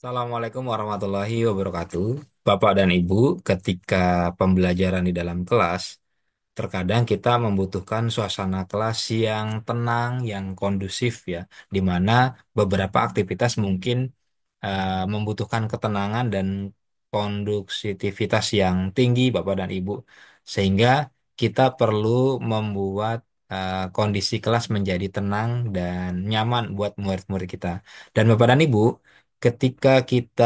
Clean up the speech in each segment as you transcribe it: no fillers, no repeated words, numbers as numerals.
Assalamualaikum warahmatullahi wabarakatuh. Bapak dan Ibu, ketika pembelajaran di dalam kelas, terkadang kita membutuhkan suasana kelas yang tenang, yang kondusif ya, di mana beberapa aktivitas mungkin membutuhkan ketenangan dan kondusivitas yang tinggi, Bapak dan Ibu, sehingga kita perlu membuat kondisi kelas menjadi tenang dan nyaman buat murid-murid kita. Dan Bapak dan Ibu, ketika kita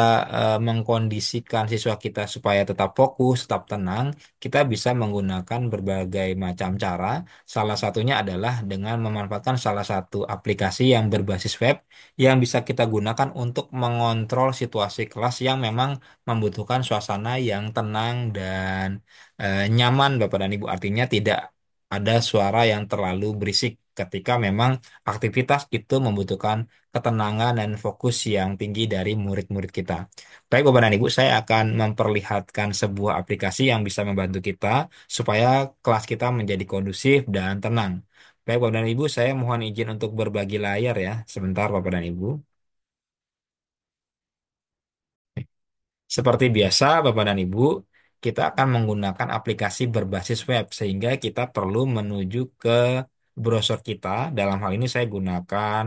mengkondisikan siswa kita supaya tetap fokus, tetap tenang, kita bisa menggunakan berbagai macam cara. Salah satunya adalah dengan memanfaatkan salah satu aplikasi yang berbasis web yang bisa kita gunakan untuk mengontrol situasi kelas yang memang membutuhkan suasana yang tenang dan nyaman, Bapak dan Ibu. Artinya tidak ada suara yang terlalu berisik ketika memang aktivitas itu membutuhkan ketenangan dan fokus yang tinggi dari murid-murid kita. Baik, Bapak dan Ibu, saya akan memperlihatkan sebuah aplikasi yang bisa membantu kita supaya kelas kita menjadi kondusif dan tenang. Baik, Bapak dan Ibu, saya mohon izin untuk berbagi layar ya. Sebentar, Bapak dan Ibu. Seperti biasa, Bapak dan Ibu, kita akan menggunakan aplikasi berbasis web sehingga kita perlu menuju ke browser kita. Dalam hal ini saya gunakan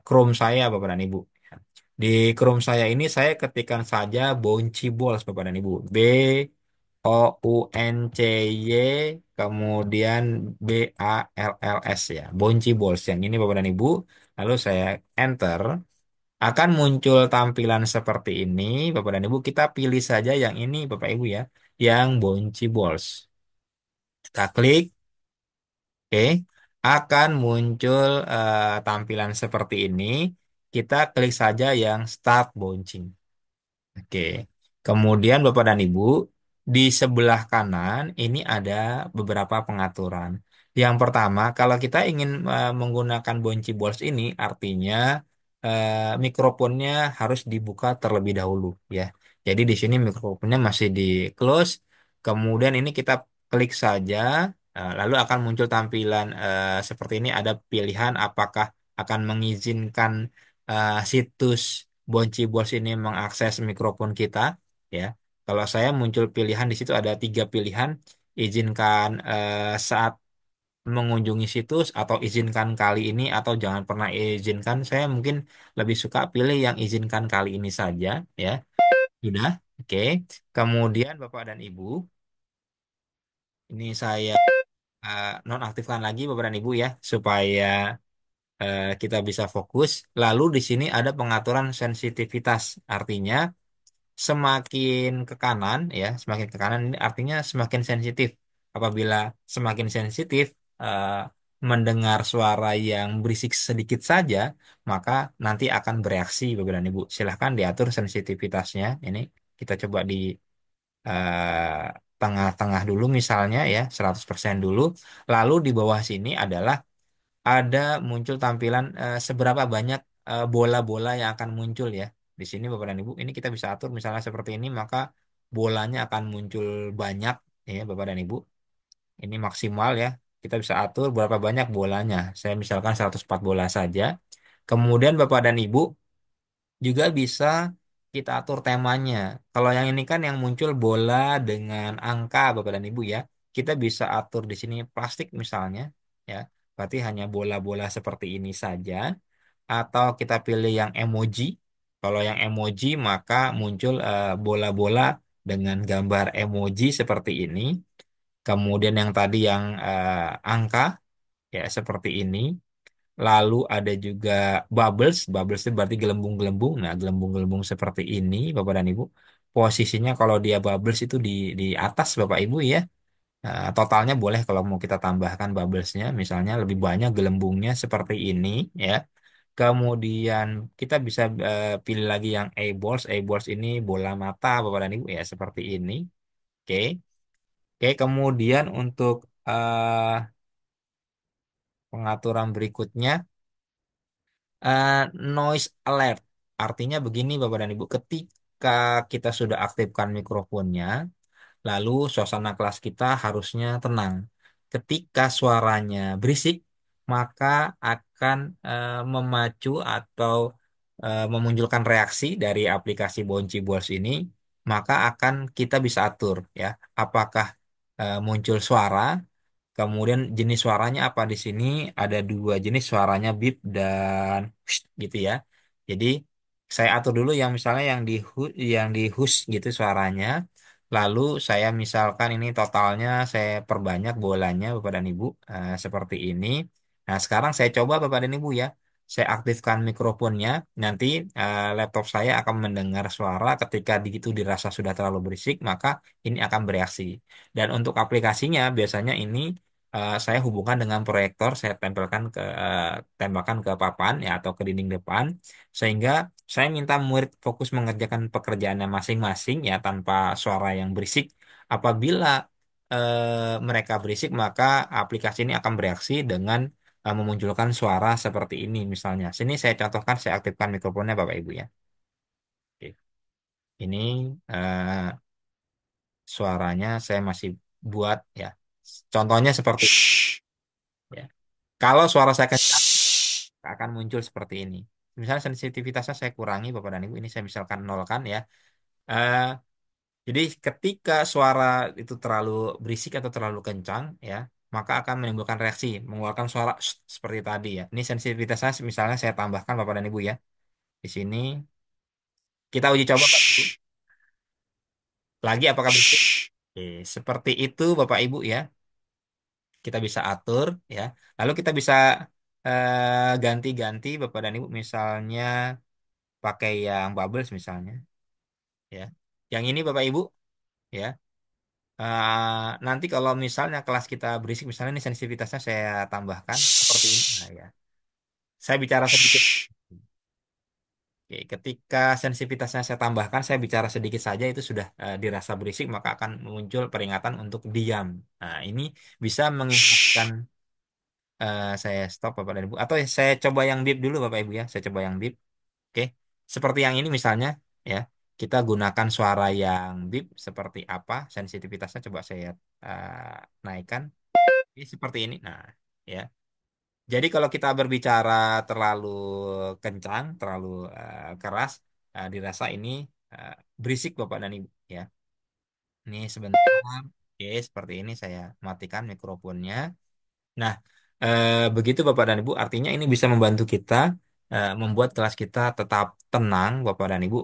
Chrome saya, Bapak dan Ibu. Di Chrome saya ini saya ketikkan saja Bouncy Balls, Bapak dan Ibu. Bouncy kemudian Balls ya. Bouncy Balls yang ini, Bapak dan Ibu. Lalu saya enter, akan muncul tampilan seperti ini, Bapak dan Ibu. Kita pilih saja yang ini, Bapak Ibu ya, yang Bouncy Balls. Kita klik, oke, akan muncul tampilan seperti ini. Kita klik saja yang Start Bouncing. Oke. Kemudian Bapak dan Ibu, di sebelah kanan ini ada beberapa pengaturan. Yang pertama, kalau kita ingin menggunakan Bouncy Balls ini, artinya mikrofonnya harus dibuka terlebih dahulu ya. Jadi di sini mikrofonnya masih di close. Kemudian ini kita klik saja, lalu akan muncul tampilan seperti ini. Ada pilihan apakah akan mengizinkan situs Bonci Bos ini mengakses mikrofon kita ya. Kalau saya muncul pilihan di situ ada tiga pilihan, izinkan saat mengunjungi situs atau izinkan kali ini atau jangan pernah izinkan. Saya mungkin lebih suka pilih yang izinkan kali ini saja ya. Sudah, oke. Kemudian Bapak dan Ibu, ini saya nonaktifkan lagi Bapak dan Ibu ya supaya kita bisa fokus. Lalu di sini ada pengaturan sensitivitas, artinya semakin ke kanan ya, semakin ke kanan ini artinya semakin sensitif. Apabila semakin sensitif eh, mendengar suara yang berisik sedikit saja, maka nanti akan bereaksi Bapak dan Ibu. Silahkan diatur sensitivitasnya. Ini kita coba di tengah-tengah dulu misalnya ya, 100% dulu. Lalu di bawah sini adalah ada muncul tampilan seberapa banyak bola-bola yang akan muncul ya. Di sini Bapak dan Ibu, ini kita bisa atur misalnya seperti ini, maka bolanya akan muncul banyak ya Bapak dan Ibu. Ini maksimal ya. Kita bisa atur berapa banyak bolanya. Saya misalkan 104 bola saja. Kemudian Bapak dan Ibu juga bisa kita atur temanya. Kalau yang ini kan yang muncul bola dengan angka Bapak dan Ibu ya. Kita bisa atur di sini plastik misalnya ya. Berarti hanya bola-bola seperti ini saja. Atau kita pilih yang emoji. Kalau yang emoji maka muncul bola-bola dengan gambar emoji seperti ini. Kemudian yang tadi yang angka ya seperti ini. Lalu ada juga bubbles. Bubbles itu berarti gelembung-gelembung. Nah, gelembung-gelembung seperti ini, Bapak dan Ibu. Posisinya kalau dia bubbles itu di atas, Bapak Ibu ya. Nah, totalnya boleh kalau mau kita tambahkan bubblesnya. Misalnya lebih banyak gelembungnya seperti ini ya. Kemudian kita bisa pilih lagi yang eyeballs. Eyeballs ini bola mata, Bapak dan Ibu ya. Seperti ini. Oke. Oke, kemudian untuk pengaturan berikutnya. eh, Noise alert. Artinya begini Bapak dan Ibu, ketika kita sudah aktifkan mikrofonnya, lalu suasana kelas kita harusnya tenang. Ketika suaranya berisik, maka akan memacu atau memunculkan reaksi dari aplikasi Bonci Balls ini, maka akan kita bisa atur ya, apakah muncul suara. Kemudian jenis suaranya apa di sini ada dua jenis suaranya beep dan hush gitu ya. Jadi saya atur dulu yang misalnya yang di hush gitu suaranya. Lalu saya misalkan ini totalnya saya perbanyak bolanya Bapak dan Ibu seperti ini. Nah sekarang saya coba Bapak dan Ibu ya. Saya aktifkan mikrofonnya. Nanti laptop saya akan mendengar suara ketika itu dirasa sudah terlalu berisik maka ini akan bereaksi. Dan untuk aplikasinya biasanya ini saya hubungkan dengan proyektor, saya tempelkan ke papan ya atau ke dinding depan, sehingga saya minta murid fokus mengerjakan pekerjaannya masing-masing ya tanpa suara yang berisik. Apabila mereka berisik, maka aplikasi ini akan bereaksi dengan memunculkan suara seperti ini misalnya. Sini saya contohkan, saya aktifkan mikrofonnya Bapak Ibu ya. Oke. Ini eh, suaranya saya masih buat ya. Contohnya seperti ya. Kalau suara saya kecil akan muncul seperti ini. Misalnya sensitivitasnya saya kurangi Bapak dan Ibu, ini saya misalkan nolkan ya. Eh, jadi ketika suara itu terlalu berisik atau terlalu kencang ya, maka akan menimbulkan reaksi, mengeluarkan suara seperti tadi ya. Ini sensitivitasnya misalnya saya tambahkan Bapak dan Ibu ya. Di sini kita uji coba Pak Ibu. Lagi apakah berisik? Oke, seperti itu Bapak Ibu ya. Kita bisa atur ya. Lalu kita bisa ganti-ganti Bapak dan Ibu misalnya pakai yang bubbles misalnya ya. Yang ini Bapak Ibu ya. Nanti kalau misalnya kelas kita berisik misalnya ini sensitivitasnya saya tambahkan seperti ini. Nah, ya. Saya bicara sedikit. Oke, ketika sensitivitasnya saya tambahkan, saya bicara sedikit saja itu sudah dirasa berisik maka akan muncul peringatan untuk diam. Nah, ini bisa mengingatkan saya stop Bapak dan Ibu atau saya coba yang beep dulu Bapak Ibu ya. Saya coba yang beep. Oke, seperti yang ini misalnya ya, kita gunakan suara yang deep seperti apa, sensitivitasnya coba saya naikkan. Ini seperti ini. Nah, ya. Jadi kalau kita berbicara terlalu kencang, terlalu keras, dirasa ini eh, berisik Bapak dan Ibu ya. Ini sebentar. Oke, seperti ini saya matikan mikrofonnya. Nah, begitu Bapak dan Ibu, artinya ini bisa membantu kita membuat kelas kita tetap tenang, Bapak dan Ibu,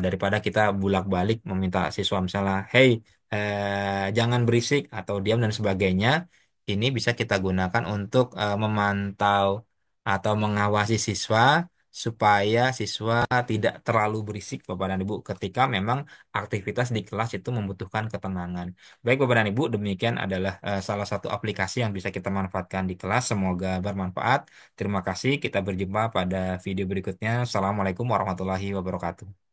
daripada kita bulak-balik meminta siswa misalnya, hey, jangan berisik atau diam dan sebagainya. Ini bisa kita gunakan untuk memantau atau mengawasi siswa supaya siswa tidak terlalu berisik, Bapak dan Ibu, ketika memang aktivitas di kelas itu membutuhkan ketenangan. Baik Bapak dan Ibu, demikian adalah salah satu aplikasi yang bisa kita manfaatkan di kelas. Semoga bermanfaat. Terima kasih. Kita berjumpa pada video berikutnya. Assalamualaikum warahmatullahi wabarakatuh.